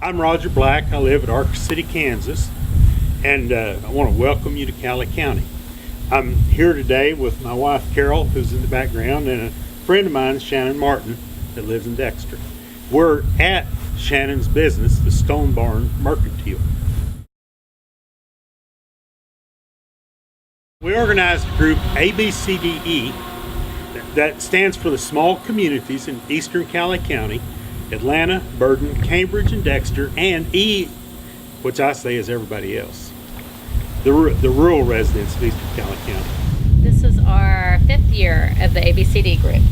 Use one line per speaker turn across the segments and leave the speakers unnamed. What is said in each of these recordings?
I'm Roger Black. I live at Ark City, Kansas, and I want to welcome you to Cali County. I'm here today with my wife Carol, who's in the background, and a friend of mine, Shannon Martin, that lives in Dexter. We're at Shannon's business, the Stone Barn Mercantile. We organized a group, ABCDE, that stands for the small communities in eastern Cali County, Atlanta, Burton, Cambridge, and Dexter, and E, which I say is everybody else, the rural residents of eastern Cali County.
This is our 5th year of the ABCDE Group.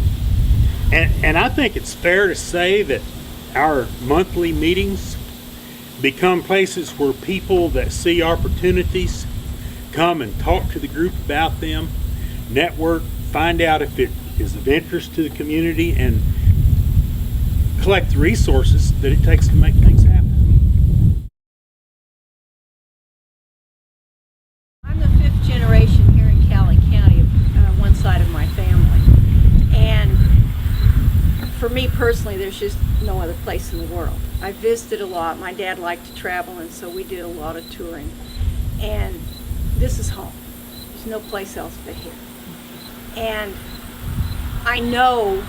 And I think it's fair to say that our monthly meetings become places where people that see opportunities come and talk to the group about them, network, find out if it is of interest to the community, and collect the resources that it takes to make things happen.
I'm the 5th generation here in Cali County, one side of my family. And for me personally, there's just no other place in the world. I visited a lot. My dad liked to travel, and so we did a lot of touring. And this is home. There's no place else but here. And I know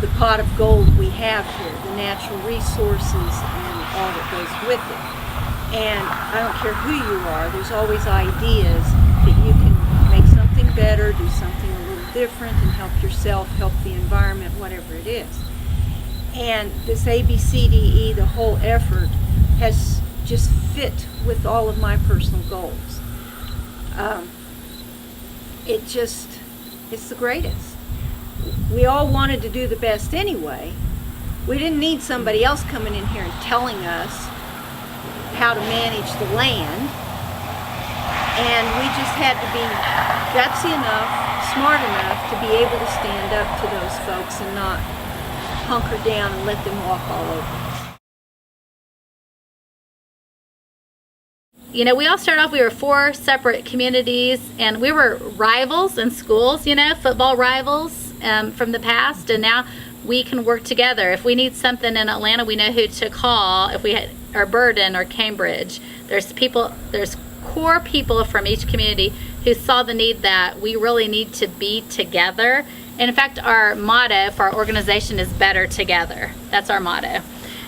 the pot of gold we have here, the natural resources and all that goes with it. And I don't care who you are, there's always ideas that you can make something better, do something a little different, and help yourself, help the environment, whatever it is. And this ABCDE, the whole effort, has just fit with all of my personal goals. It's the greatest. We all wanted to do the best anyway. We didn't need somebody else coming in here and telling us how to manage the land. And we just had to be gutsy enough, smart enough to be able to stand up to those folks and not hunker down and let them walk all over us.
You know, we all started off, we were 4 separate communities, and we were rivals in schools, you know, football rivals from the past, and now we can work together. If we need something in Atlanta, we know who to call. If we had our Burton or Cambridge, there's core people from each community who saw the need that we really need to be together. And in fact, our motto for our organization is better together. That's our motto.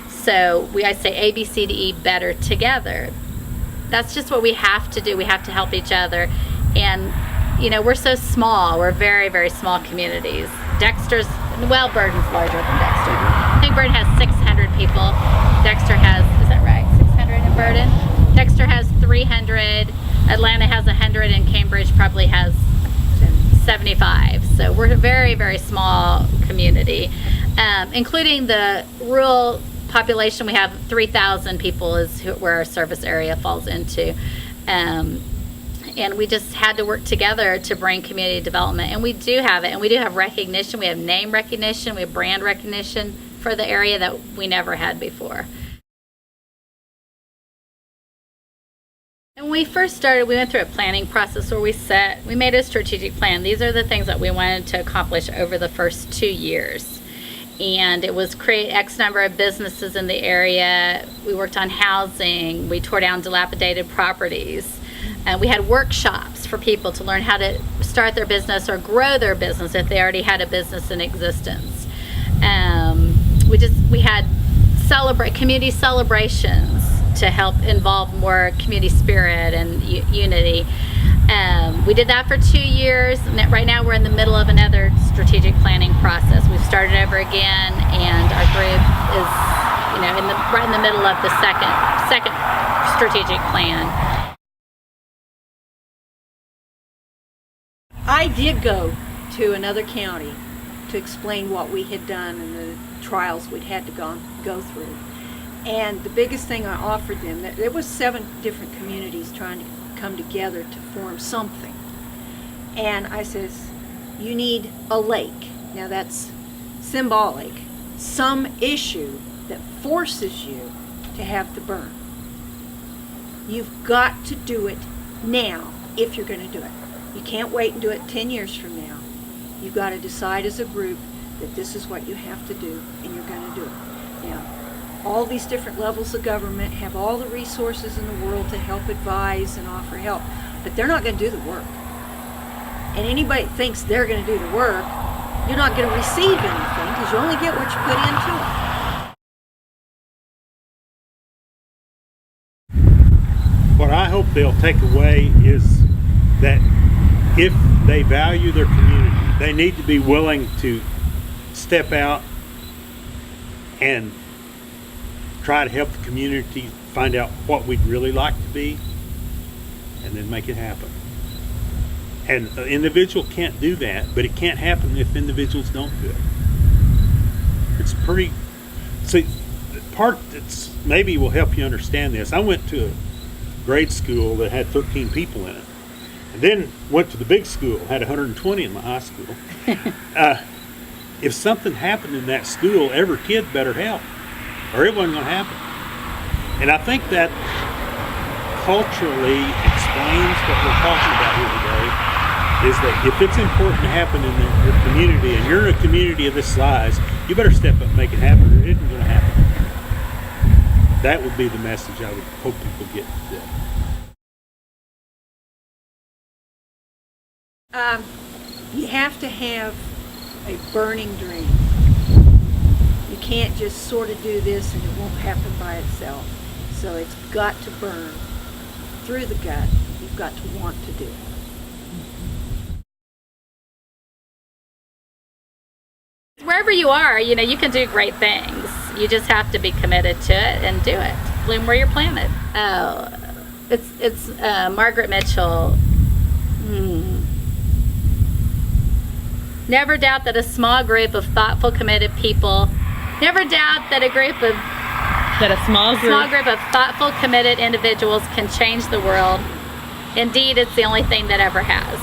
So I say ABCDE, better together. That's just what we have to do. We have to help each other. And you know, we're so small. We're very, very small communities. Burton's larger than Dexter. I think Burton has 600 people. Dexter has, is that right? 600 in Burton? Dexter has 300. Atlanta has 100, and Cambridge probably has 75. So we're a very, very small community. Including the rural population, we have 3,000 people is where our service area falls into. And we just had to work together to bring community development, and we do have it, and we do have recognition. We have name recognition, we have brand recognition for the area that we never had before. And when we first started, we went through a planning process where we made a strategic plan. These are the things that we wanted to accomplish over the first 2 years. And it was create X number of businesses in the area. We worked on housing, we tore down dilapidated properties. We had workshops for people to learn how to start their business or grow their business if they already had a business in existence. We had community celebrations to help involve more community spirit and unity. We did that for 2 years. And right now we're in the middle of another strategic planning process. We've started over again, and our group is, you know, right in the middle of the second strategic plan.
I did go to another county to explain what we had done and the trials we'd had to go through. And the biggest thing I offered them, there was 7 different communities trying to come together to form something. And I says, you need a lake. Now that's symbolic. Some issue that forces you to have to burn. You've got to do it now if you're going to do it. You can't wait and do it 10 years from now. You've got to decide as a group that this is what you have to do, and you're going to do it. Now, all these different levels of government have all the resources in the world to help advise and offer help, but they're not going to do the work. And anybody that thinks they're going to do the work, you're not going to receive anything because you only get what you put into it.
What I hope they'll take away is that if they value their community, they need to be willing to step out and try to help the community find out what we'd really like to be and then make it happen. And an individual can't do that, but it can't happen if individuals don't do it. It's pretty, see, the part that's maybe will help you understand this. I went to a grade school that had 13 people in it, and then went to the big school, had 120 in my high school. If something happened in that school, every kid better help, or it wasn't going to happen. And I think that culturally explains what we're talking about here today, is that if it's important to happen in your community, and you're in a community of this size, you better step up and make it happen, or it isn't going to happen. That would be the message I would hope people get today.
You have to have a burning dream. You can't just sort of do this and it won't happen by itself. So it's got to burn through the gut. You've got to want to do it.
Wherever you are, you can do great things. You just have to be committed to it and do it. Bloom where you're planted. Oh, it's Margaret Mitchell. Never doubt that a small group of thoughtful, committed people. Never doubt that a small group of thoughtful, committed individuals can change the world. Indeed, it's the only thing that ever has.